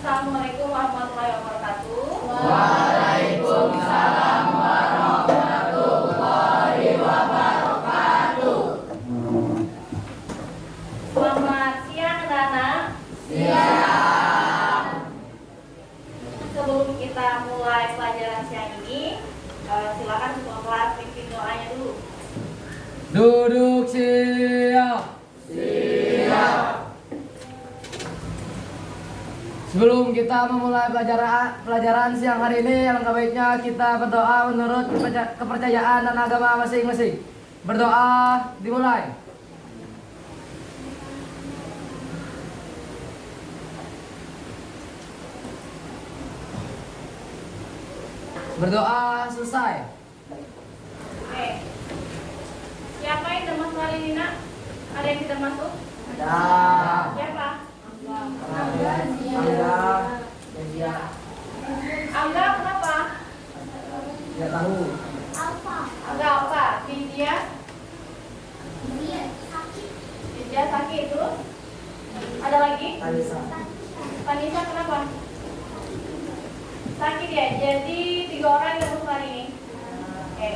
Assalamualaikum warahmatullahi wabarakatuh. Waalaikumsalam warahmatullahi wabarakatuh. Selamat siang anak-anak. Siang. Sebelum kita mulai pelajaran siang ini, silakan semua kelas pimpin doanya dulu. Duduk siap. Siap. Sebelum kita memulai pelajaran siang hari ini, alangkah baiknya kita berdoa menurut kepercayaan dan agama masing-masing. Berdoa dimulai. Berdoa selesai. Oke. Siapa yang udah masuk hari ini, Nak? Ada yang tidak masuk? Ada. Siapa? Angga, Angga, kenapa? tidak tahu. Angga apa? Vidya sakit terus? Ada lagi? Alisa. Vanessa kenapa? Sakit ya? Jadi 3 orang yang masuk hari ini. Oke.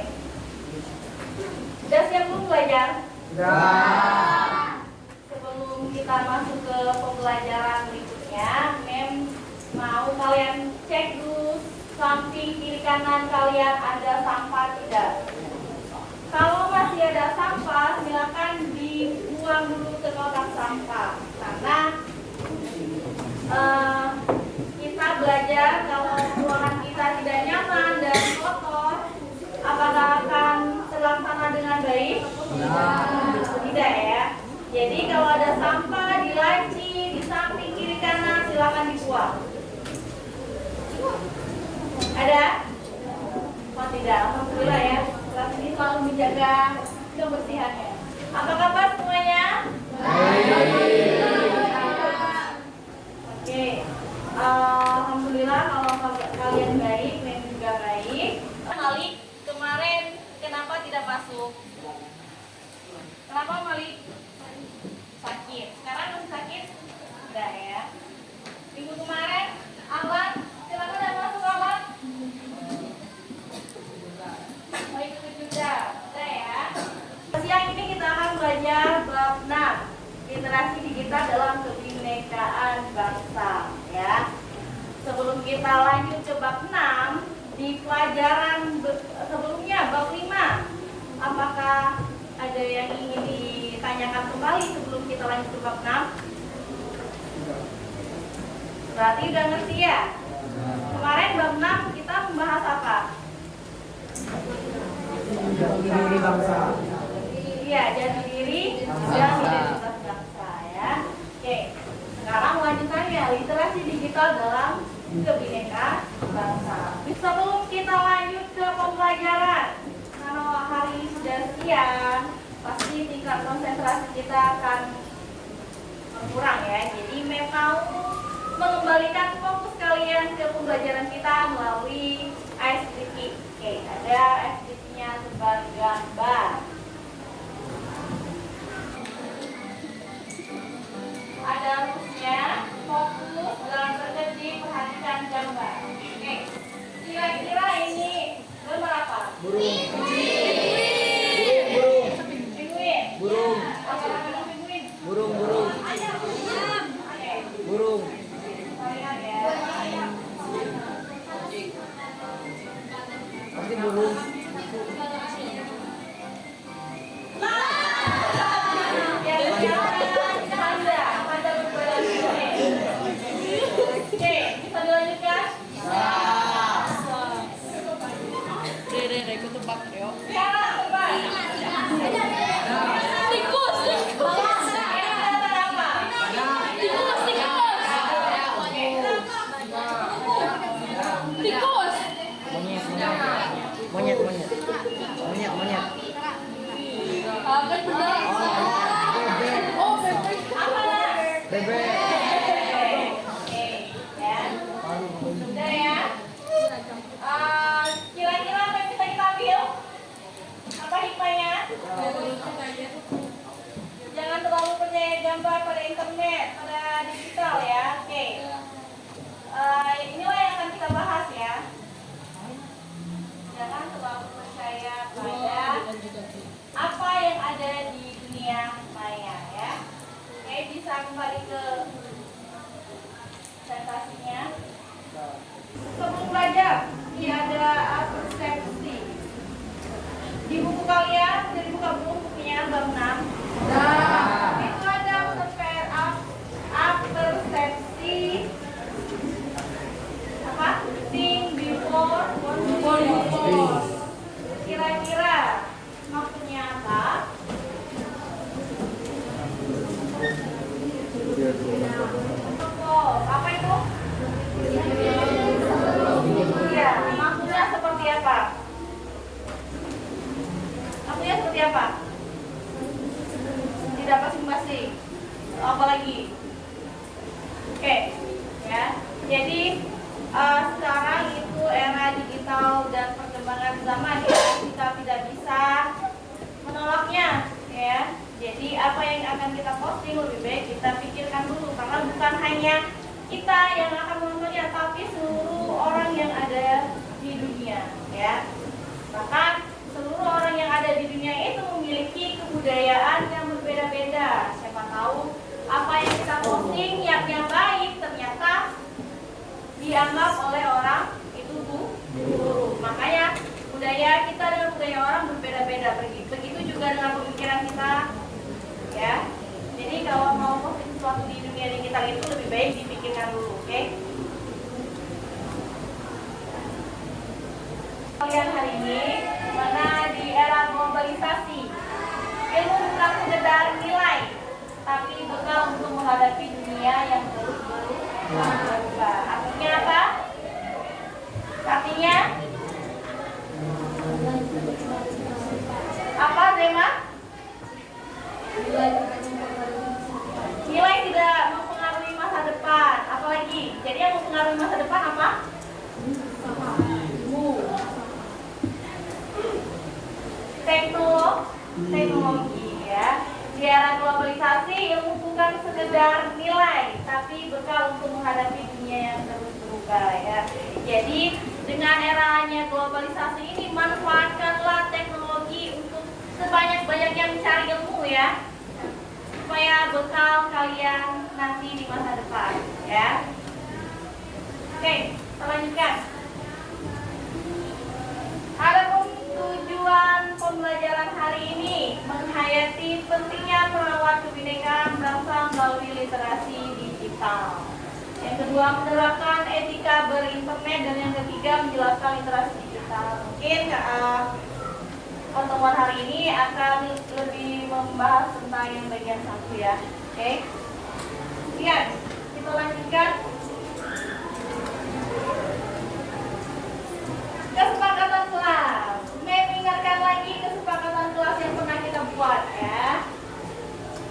Udah siap belum belajar? Sudah. Sebelum kita masuk ke pembelajaran berikutnya, Mem mau kalian cek dulu samping kiri kanan kalian ada sampah tidak? Kalau masih ada sampah, silakan dibuang dulu ke kotak sampah. Karena kita belajar kalau ruangan kita tidak nyaman dan kotor, apakah akan terlaksana dengan baik? Tidak ya. Jadi kalau ada sampah di laci, di samping kiri kanan, silakan dibuang. Ada? Oh tidak, alhamdulillah ya. Kelas ini selalu menjaga kebersihannya. Apa kabar semuanya? Oke. Alhamdulillah kalau kalian baik, Mem juga baik. Malik kemarin kenapa tidak masuk? Kenapa Malik? Sakit. Sekarang masih sakit? Enggak ya. Minggu kemarin Alan, silakan ada masuk Alan. Mau ikut juga. Udah ya. Siang ini kita akan belajar bab 6, literasi digital dalam kebinekaan bangsa ya. Sebelum kita lanjut ke bab 6, di pelajaran sebelumnya bab 5, apakah ada yang ingin ditanyakan kembali sebelum kita lanjut ke bab 6? Berarti udah ngerti ya? Kemarin bab 6 kita membahas apa? Jati diri bangsa. Iya, jati diri dan identitas bangsa ya. Oke, sekarang lanjutannya literasi digital dalam kebinekaan bangsa. Sebelum kita lanjut ke pembelajaran, karena hari ini sudah siang, pasti tingkat konsentrasi kita akan berkurang ya. Jadi memang mengembalikan fokus kalian ke pembelajaran kita melalui activity. Oke, ada activity-nya sebagai gambar. Ada rumusnya, fokus dalam berkedip, perhatikan gambar. Oke, kira-kira ini gambar apa? Burung. Pinguin. Burung. Apa namanya pinguin? Burung. Oke, Burung. lihat ya. Pasti burung. Panda berbadan pinguin. Oke, bisa dilanjutkan? Sekarang coba. Tikus. Ini kelihatan apa? Tikus. Monyet. Apa itu? Oh, bebek. Apa lah? Bebek. Oke, ya. Sudah ya. Kira-kira apa yang bisa kita ambil? Apa hikmahnya? Jangan terlalu percaya gambar pada internet, pada digital ya. Oke. Jadi sekarang itu era digital dan perkembangan zaman ya, kita tidak bisa menolaknya ya. Jadi apa yang akan kita posting lebih baik kita pikirkan dulu, karena bukan hanya kita yang akan menontonnya, tapi seluruh orang yang ada di dunia ya. Bahkan seluruh orang yang ada di dunia itu memiliki kebudayaan yang berbeda-beda. Siapa tahu apa yang kita posting yang baik ternyata dianggap oleh orang itu buruk. Makanya budaya kita dengan budaya orang berbeda-beda. Begitu juga dengan pemikiran kita ya. Jadi kalau mau posting sesuatu di dunia digital itu lebih baik dipikirkan dulu, oke? Kalian hari ini mana di era globalisasi, ilmu bukan sekedar nilai, tapi bekal untuk menghadapi dunia yang terus berubah. Artinya apa? Artinya apa, Zema? Nilai tidak mempengaruhi masa depan. Apalagi? Jadi yang mempengaruhi masa depan apa? Teknologi ya. Di era globalisasi, ilmu bukan sekedar nilai, tapi bekal untuk menghadapi dunia yang terus berubah ya. Jadi dengan eranya globalisasi ini, manfaatkanlah teknologi untuk sebanyak-banyaknya mencari ilmu ya, supaya bekal kalian nanti di masa depan ya. Oke, kita lanjutkan. Adapun tujuan pembelajaran hari ini menghayati pentingnya merawat kebinekaan bangsa melalui literasi digital. Yang kedua, menerapkan etika berinternet, dan yang ketiga, menjelaskan literasi digital. Mungkin pertemuan hari ini akan lebih membahas tentang yang bagian satu ya. Oke. Lihat, kita lanjutkan. Kesepakatan kelas. Mengingatkan lagi kesepakatan kelas yang pernah kita buat ya.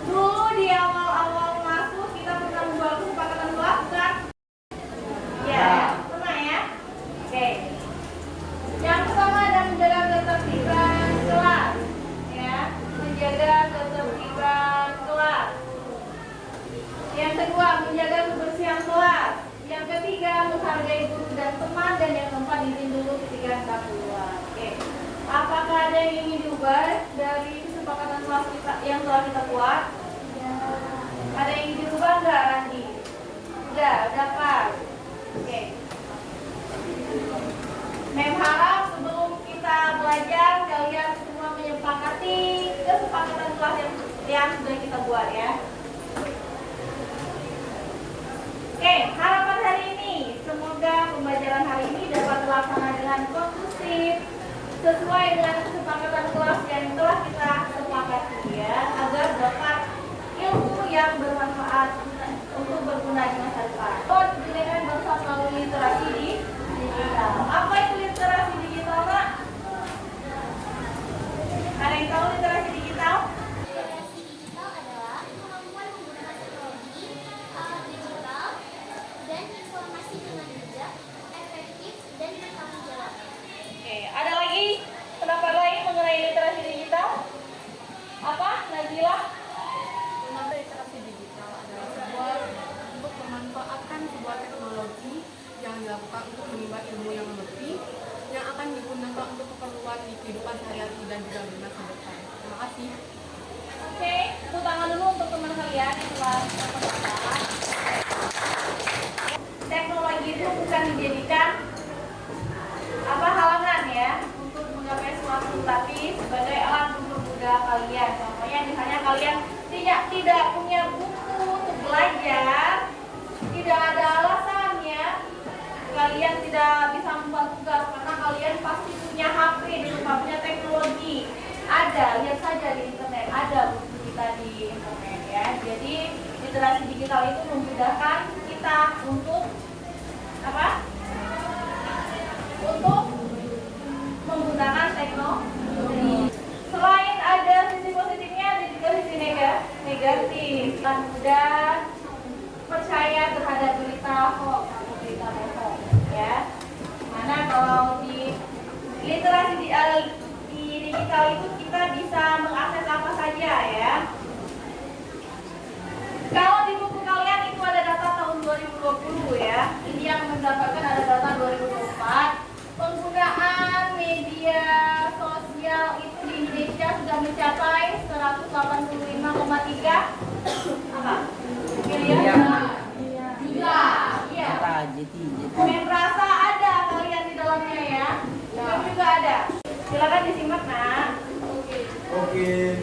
Dulu di awal-awal masuk kita pernah membuat kesepakatan kelas kan? Ya, pernah ya? Oke. Yang pertama adalah menjaga ketertiban kelas ya, menjaga ketertiban kelas. Yang kedua, menjaga kebersihan kelas. Yang ketiga, menghargai guru dan teman. Dan yang keempat, izin dulu ketika kita keluar. Oke. Apakah ada yang ingin diubah dari kesepakatan kelas kita yang telah kita buat? Ya. Ada yang ingin dirubah nggak, Randi? Udah pas. Oke. Mem harap sebelum kita belajar kalian semua menyepakati kesepakatan kelas yang sudah kita buat ya. Oke, harapan hari ini semoga pembelajaran hari ini dapat terlaksana dengan kondusif sesuai dengan kesepakatan kelas yang telah kita sepakati ya, agar dapat ilmu yang bermanfaat untuk berguna di masa depan. Kebinekaan bangsa melalui literasi digital. Apa itu literasi digital, Pak? Ada yang tahu literasi digital? Literasi digital adalah kemampuan menggunakan teknologi digital dan informasi dengan bijak, efektif, dan bertanggung jawab. Oke, ada lagi pendapat lain mengenai literasi digital? Apa, Nazila? Literasi digital adalah sebuah untuk memanfaatkan sebuah teknologi yang dilakukan untuk menimba ilmu yang lebih yang akan digunakan untuk keperluan di kehidupan sehari-hari dan juga di masa depan. Terima kasih. Oke, tepuk tangan dulu untuk teman kalian yang telah berperan. Teknologi itu bukan dijadikan halangan ya untuk menggapai sesuatu, tapi sebagai alat untuk mempermudah kalian. Contohnya misalnya kalian tidak punya buku untuk belajar, tidak ada alasannya kalian tidak bisa membuat tugas karena kalian pasti punya HP di rumah, punya teknologi. Ada, lihat saja di internet, ada buku kita di internet ya. Jadi literasi digital itu memudahkan kita untuk apa? Untuk menggunakan teknologi. Selain ada sisi positifnya, ada juga sisi negatif. Kan mudah percaya terhadap berita hoax. Ini yang mendapatkan ada data 2024. Penggunaan media sosial itu di Indonesia sudah mencapai 185,3 apa? Miliar. Juga. Iya. Main rasa ada kalian di dalamnya ya. Film juga ada. Silakan disimak, Nak. Oke.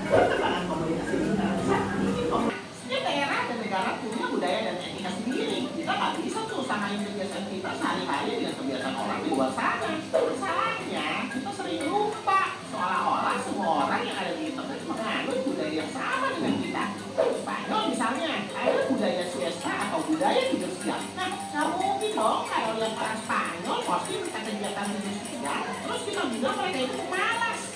Perkembangan komunikasi digital setiap daerah dan negara punya budaya dan etika sendiri. Kita nggak bisa tuh samain kebiasaan kita sehari-hari dengan kebiasaan orang di luar sana. Masalahnya kita sering lupa seolah-olah semua orang yang ada di internet menganut budaya yang sama dengan kita. Spanyol misalnya ada budaya siesta atau budaya tidur siang. Nah, nggak mungkin dong kalau lihat orang Spanyol posting tentang kegiatan tidur siang, terus kita bilang mereka itu malas.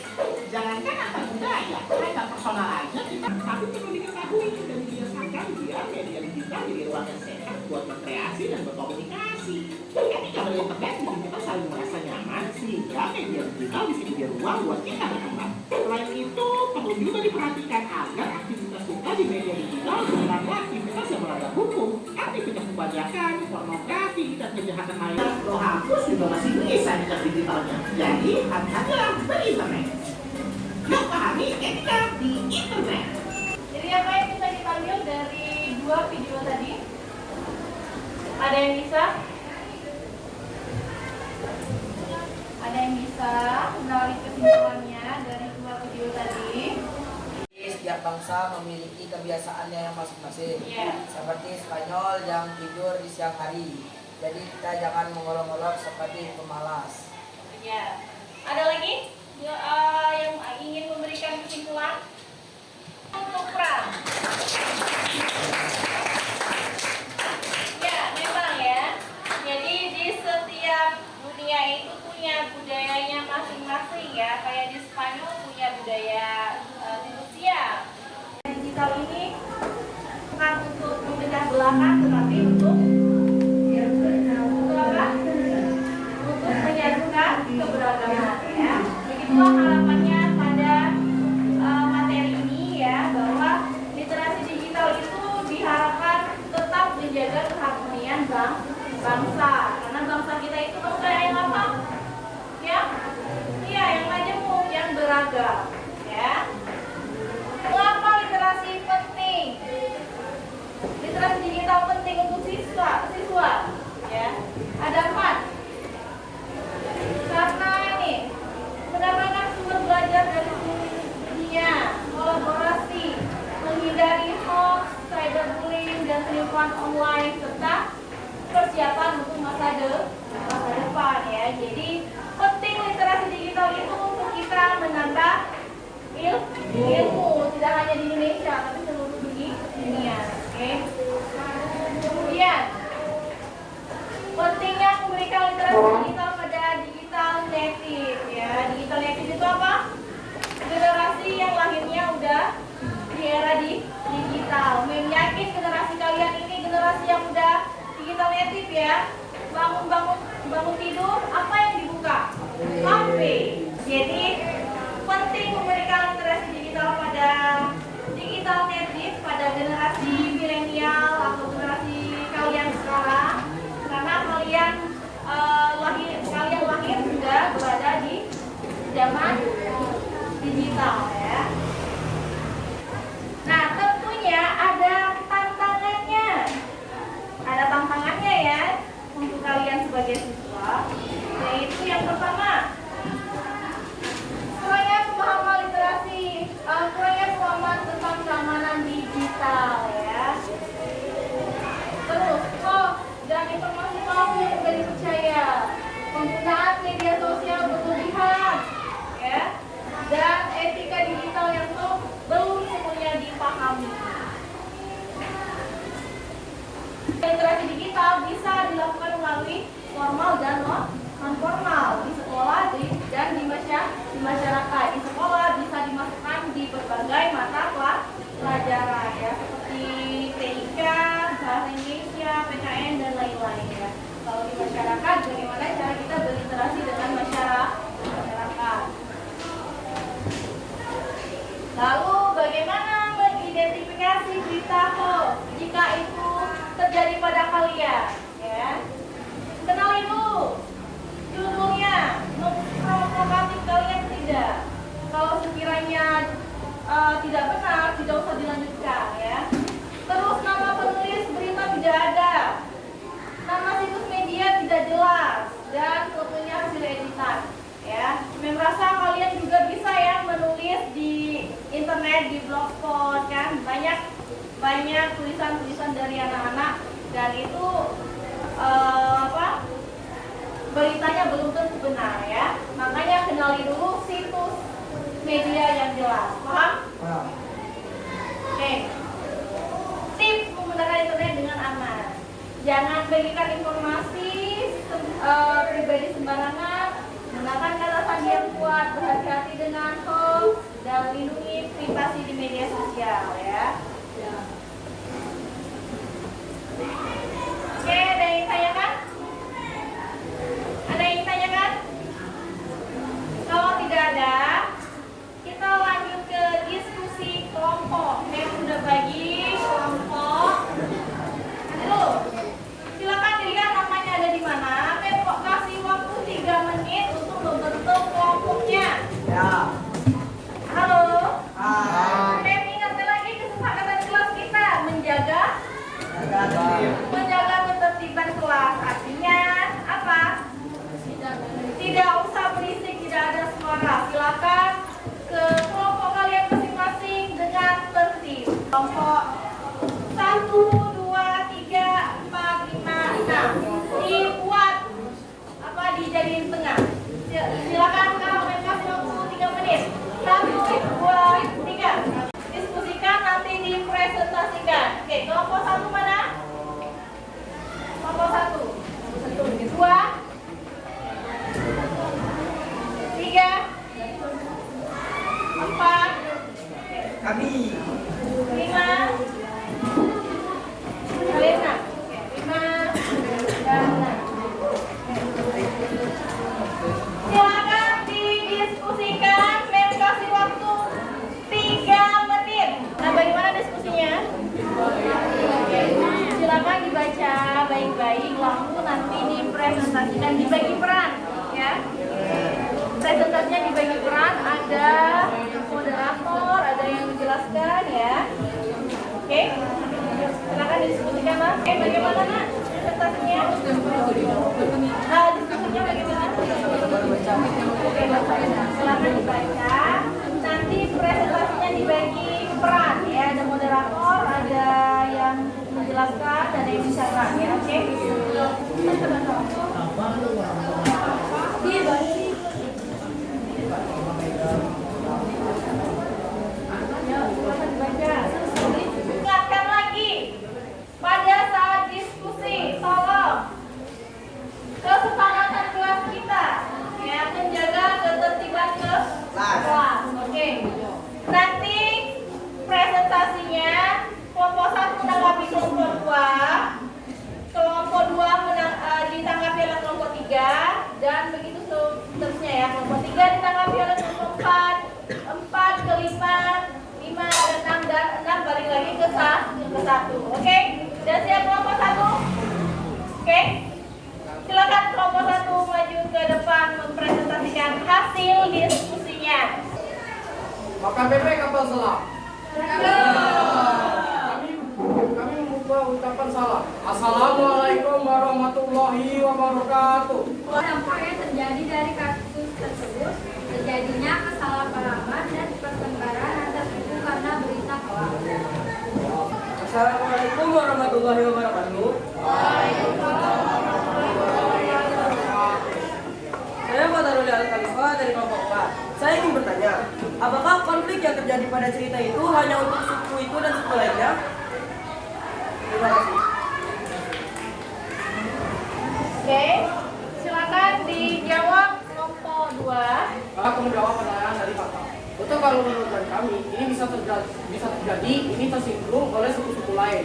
Jangankan antar budaya, antar personal aja kita. Tapi perlu diketahui dan dibiasakan biar media digital jadi ruang yang sehat buat berkreasi dan berkomunikasi. Ketika berinternet bikin kita saling merasa nyaman sehingga media digital bisa jadi ruang buat kita berkembang. Selain itu, perlu juga diperhatikan agar aktivitas kita di media digital bukanlah aktivitas yang melanggar hukum, aktivitas pembajakan, pornografi, dan kejahatan lain. Lo hapus juga masih bisa jejak digitalnya. Jadi, hati-hatilah berinternet. Yuk pahami etika di internet. Jadi apa yang bisa kita ambil dari dua video tadi? Ada yang bisa? Ada yang bisa menarik kesimpulannya dari dua video tadi? Setiap bangsa memiliki kebiasaannya yang masing-masing. Iya. Seperti Spanyol yang tidur di siang hari. Jadi kita jangan mengolok-olok seperti pemalas. Ya. Ada lagi yang ingin memberikan kesimpulan untuk perang? Ya, memang ya. Jadi di setiap dunia itu punya budayanya masing-masing ya. Kayak di Spanyol punya budaya tidur siang. Digital ini bukan untuk memecah belahkan, tetapi untuk apa? Untuk menyatukan keberagaman ya. Begitulah harapannya pada materi ini ya, bahwa literasi digital itu diharapkan tetap menjaga keharmonian bangsa. Karena bangsa kita itu bangsa yang apa? Ya, iya, yang majemuk, yang beragam ya. Mengapa literasi penting? Literasi digital penting untuk siswa ya. Ada 4. Karena ini mendapatkan sumber belajar dari seluruh dunia, kolaborasi, menghindari hoax, cyberbullying dan penipuan online, serta persiapan untuk masa depan ya. Jadi penting literasi digital itu untuk kita menambah ilmu, tidak hanya di Indonesia tapi seluruh dunia. Oke. Kemudian pentingnya memberikan literasi digital pada digital native ya. Digital native itu apa? Generasi yang lahirnya udah di era digital. Yakin generasi kalian ini generasi yang udah digital native ya. Bangun tidur, apa yang dibuka? HP. Jadi penting memberikan literasi digital pada digital native, pada generasi milenial atau generasi kalian sekarang, karena kalian lahir sudah berada di zaman digital ya. Nah, tentunya ada tantangannya ya untuk kalian sebagai siswa, yaitu yang pertama, kurangnya pemahaman tentang keamanan digital ya. Terus hoax dan informasi palsu yang mudah dipercaya, penggunaan media sosial berlebihan ya, dan etika digital yang belum sepenuhnya dipahami. Literasi digital bisa dilakukan melalui formal dan non formal di sekolah dan di masyarakat. Di sekolah bisa dimasukkan di berbagai mata pelajaran ya, seperti TIK, bahasa Indonesia, PKN dan lain-lain ya. Kalau di masyarakat, bagaimana cara kita berinteraksi dengan masyarakat? Lalu bagaimana mengidentifikasi berita hoax jika itu terjadi pada kalian, ya. Kenali dulu judulnya, provokatif kalian tidak. Kalau sekiranya tidak benar, tidak usah dilanjutkan, ya. Terus nama penulis berita tidak ada, nama situs media tidak jelas, dan fotonya hasil editan, ya. Merasa kalian juga bisa ya menulis di internet, di blogspot, kan banyak tulisan-tulisan dari anak-anak, dan itu beritanya belum tentu benar, ya. Makanya kenali dulu situs media yang jelas, paham? Oke. Tips menggunakan internet dengan aman. Jangan bagikan informasi pribadi sembarangan. Gunakan kata sandi yang kuat, berhati-hati dengan hoax, dan lindungi privasi di media sosial, ya. Oke, ada yang tanyakan? Ada yang tanyakan? Kalau tidak ada, kita lanjut ke diskusi kelompok. Saya sudah bagi kelompok. Aduh, silakan dilihat namanya ada di mana. Saya kok kasih waktu 3 menit untuk membentuk kelompoknya. Ya. Halo. Hai. Saya ingatkan lagi kesepakatan kelas kita menjaga ketertiban kelas. Artinya apa? Tidak usah berisik, tidak ada suara. Silakan ke kelompok kalian masing-masing dengan tertib. Kelompok 1, 2, 3, 4, 5, 6. Dibuat dijadiin tengah. Silakan kalau kasih waktu 3 menit. 1, 2, 3. Diskusikan, nanti dipresentasikan. Oke, kelompok 1 mana? Kelompok 1. 2, 3, 4. Kami. 5. Kalian 6. 5 dan 6. Silakan didiskusikan. Saya kasih waktu 3 menit. Nah, bagaimana diskusinya? Silakan dibaca baik-baik, lalu nanti dipresentasikan, dibagi peran, ya. Presentasinya dibagi peran, ada moderator, ada yang menjelaskan, ya. Oke, silakan diskusikan, Mas. Bagaimana, Nak? Presentasinya? Diskusinya bagaimana? Oke, silakan dibaca. Nanti presentasinya dibagi peran, ya. Ada moderator, ada yang menjelaskan, dan ada yang bicara, ya. Oke. Ingatkan lagi, pada saat diskusi, tolong kesepakatan kelas kita, ya, menjaga ketertiban kelas. Oke. Nanti presentasinya kelompok 1 menanggapi kelompok 2, kelompok 2 ditanggapi oleh kelompok 3, dan begitu seterusnya, ya. Kelompok 3 ditanggapi oleh kelompok 4, 4 ke 5, 5 ke 6, dan 6 balik lagi ke 1. Oke? Sudah siap kelompok 1? Oke? Silakan kelompok 1 maju ke depan mempresentasikan hasil diskusinya. Maka PP kapal selam. Kami membuka ucapan salam. Assalamualaikum warahmatullahi wabarakatuh. Dampak yang terjadi dari kasus tersebut terjadinya kesalahpahaman dan persebaran antar suku karena berita hoax. Assalamualaikum warahmatullahi wabarakatuh. Saya Fatarul Al-Khalifah dari kelompok 4. Saya ingin bertanya, apakah konflik yang terjadi pada cerita itu hanya untuk suku itu dan suku lainnya? Terima kasih. Oke, silakan dijawab kelompok 2. Aku menjawab pertanyaan dari Kakak. Betul, kalau menurut kami ini bisa terjadi ini tersinggung oleh suku-suku lain.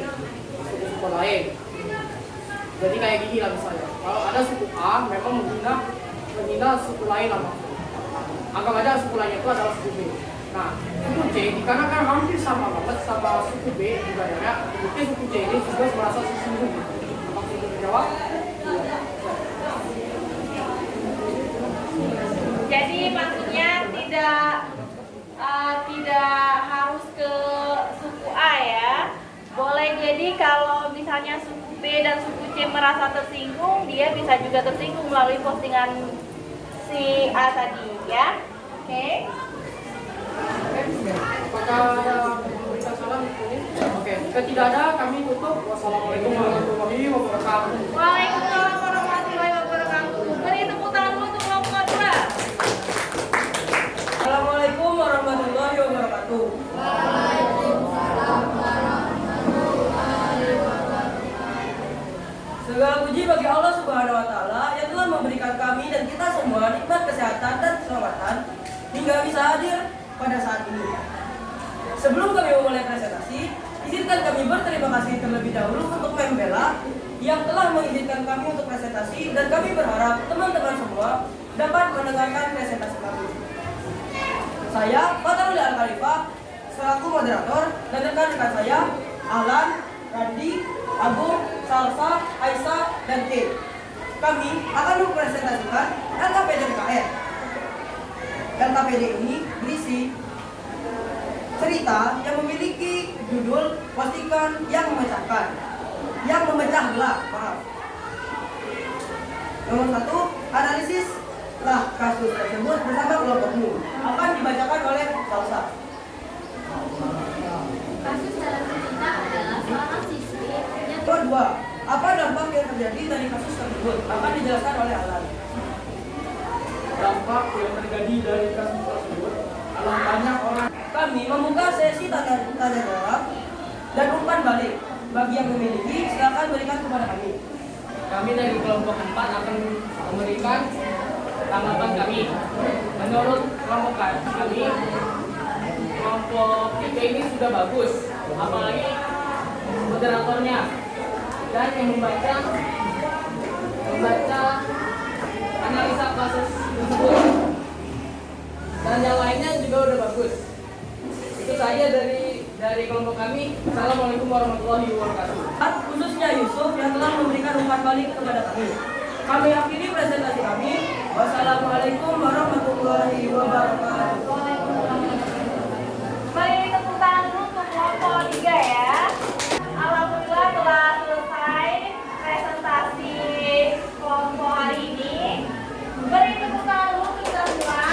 Jadi kayak gini lah misalnya. Kalau ada suku A memang menghina suku lain lah. Anggap aja suku lain itu adalah suku B. Nah, suku C dikarenakan hampir sama banget sama suku B budayanya, mungkin suku C ini juga merasa tersinggung. Apakah sudah terjawab? Jadi maksudnya tidak harus ke suku A ya. Boleh jadi kalau misalnya suku B dan suku C merasa tersinggung, dia bisa juga tersinggung melalui postingan si A tadi ya. Oke. Apakah ada memberikan salam ini? Oke, jika tidak ada kami tutup. Wassalamualaikum warahmatullahi wabarakatuh. Waalaikumsalam warahmatullahi wabarakatuh. Beri tepuk tangan dulu untuk kelompok 2. Assalamualaikum warahmatullahi wabarakatuh. Segala puji bagi Allah Subhanahu wa taala yang telah memberikan kami dan kita semua nikmat kesehatan dan keselamatan hingga bisa hadir pada saat ini. Sebelum kami memulai presentasi, izinkan kami berterima kasih terlebih dahulu untuk Membela yang telah mengizinkan kami untuk presentasi, dan kami berharap teman-teman semua dapat mendengarkan presentasi kami. Saya, Fatarul Al-Khalifah, selaku moderator, dan rekan-rekan saya, Alan, Randi, Agung, Salsa, Aisyah, dan K. Kami akan mempresentasikan LKPD PKN. LKPD ini berisi cerita yang memiliki judul Postingan yang Memecahkan, yang memecah belah. Nomor 1, analisislah kasus tersebut bersama kelompokmu. Akan dibacakan oleh Salsa. Kasus dalam cerita adalah seorang siswi yang Nomor 2, apa dampak yang terjadi dari kasus tersebut? Akan dijelaskan oleh Alan. Dampak yang terjadi dari kasus tersebut adalah banyak orang. Kami membuka sesi tanya jawab dan umpan balik. Bagi yang memiliki, silakan berikan kepada kami. Kami dari kelompok 4 akan memberikan tanggapan kami. Menurut kelompok kami, kelompok 3 ini sudah bagus, apalagi moderatornya dan yang membaca analisa kasus tersebut, dan yang lainnya juga udah bagus. Itu saja dari kelompok kami. Assalamualaikum warahmatullahi wabarakatuh. Khususnya Yusuf yang telah memberikan umpan balik kepada kami. Kami akhiri presentasi kami. Wassalamualaikum warahmatullahi wabarakatuh. Beri tepuk tangan dulu untuk kelompok 3 ya. Alhamdulillah telah selesai presentasi kelompok hari ini. Beri tepuk tangan dulu untuk kita semua.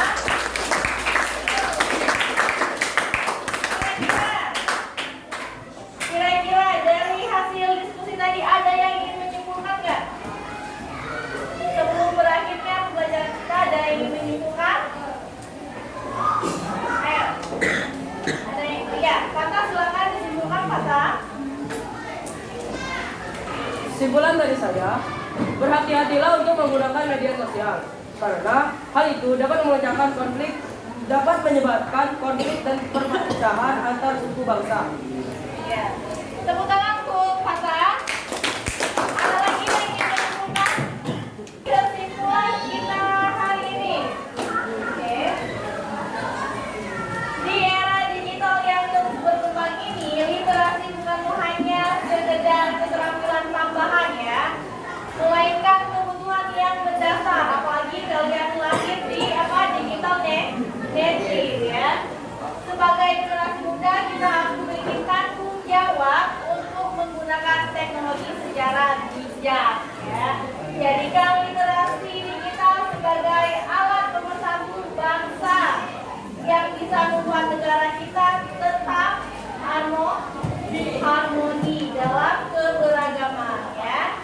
Kira-kira dari hasil diskusi tadi ada yang ingin menyimpulkan nggak? Sebelum berakhirnya pembelajaran kita, ada yang ingin menyimpulkan? Ayo. Ada yang ya, Kata silakan disimpulkan Kata. Kesimpulan dari saya, berhati-hatilah untuk menggunakan media sosial, karena hal itu dapat memecahkan konflik, dapat menyebabkan konflik dan perpecahan antar suku bangsa. Ya. Tepuk tangan untuk Kata. Ada lagi yang ingin menyimpulkan kesimpulan kita hari ini? Oke. Di era digital yang terus berkembang ini, literasi bukan hanya sekedar keterampilan tambahan ya, melainkan kebutuhan yang mendasar. Apalagi kalian lahir di digital native ya. Sebagai generasi muda, kita harus memiliki tanggung jawab untuk menggunakan teknologi secara bijak ya. Jadikan literasi digital sebagai alat pemersatu bangsa yang bisa membuat negara kita tetap harmoni dalam keberagaman ya.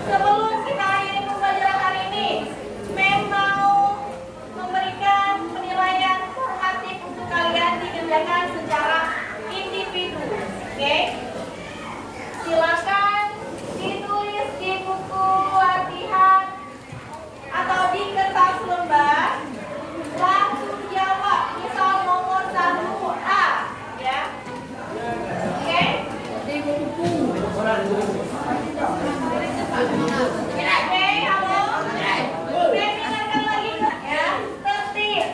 Sebelum kita akhiri pembelajaran hari ini, mau memberikan penilaian formatif untuk kalian dikerjakan secara individu. Oke? Silakan ditulis di buku latihan atau di kertas lembar. Langsung jawab. Misal nomor 1A ya. Oke? Oke, halo. Saya dengarkan lagi ya. Tertib.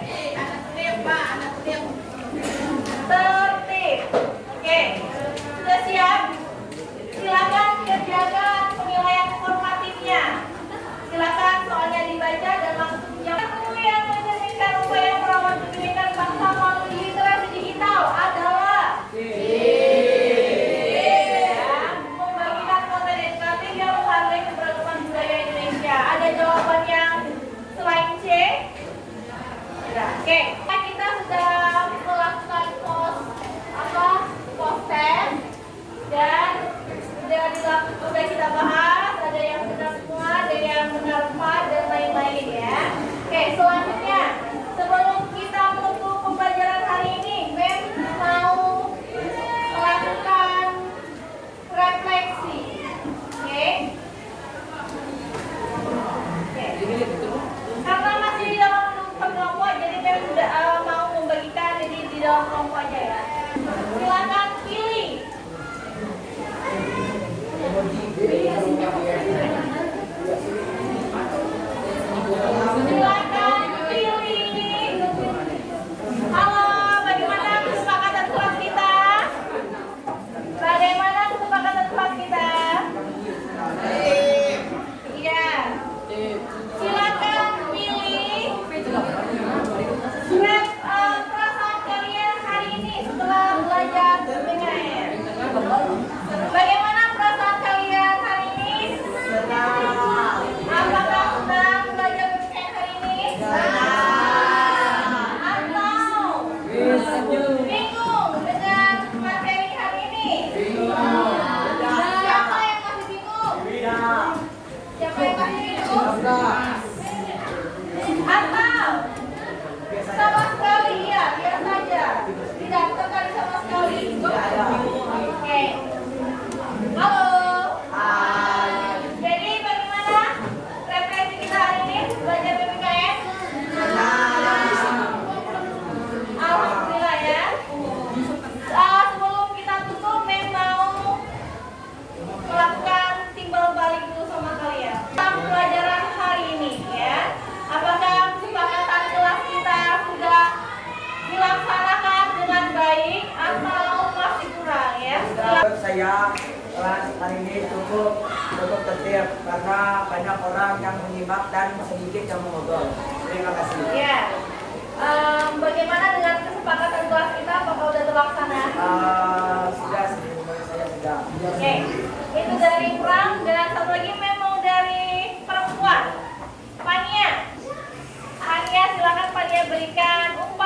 udah kita bahas, ada yang benar semua, ada yang benar 4 dan lain-lain ya. Oke, selanjutnya sebelum kita menutup pembelajaran hari ini, Mem mau melakukan refleksi. Oke. Karena masih di dalam kelompok, jadi Mem sudah mau membagikan jadi di dalam kelompok aja ya. Silakan pilih. Silakan pilih. Halo, bagaimana kesepakatan kelas kita? Bagaimana kesepakatan kelas kita? Iya. Silakan pilih. Perasaan kalian hari ini setelah belajar PKN. Bagaimana perasaan kalian hari ini? Apakah senang belajar PKN hari ini? Atau bingung dengan materi hari ini? Siapa yang masih bingung? Siapa yang masih bingung? Atau sama sekali ya, biasa aja. Tidak tertarik sama sekali. Oke. Halo. Jadi bagaimana refleksi kita hari ini belajar PPKN? Alhamdulillah ya. Sebelum kita tutup, Mem mau melakukan timbal balik dulu sama kalian tentang pelajaran hari ini ya. Apakah kesepakatan kelas kita sudah dilaksanakan dengan baik atau masih kurang ya? Menurut saya kelas hari ini cukup tertib karena banyak orang yang menyimak dan sedikit yang mengobrol. Terima kasih. Ya. Bagaimana dengan kesepakatan kelas kita? Apakah sudah terlaksana? Sudah sih, menurut saya sudah. Oke. Itu dari Pram dan satu lagi memang dari perempuan. Pania. Pania, silakan Pania berikan umpan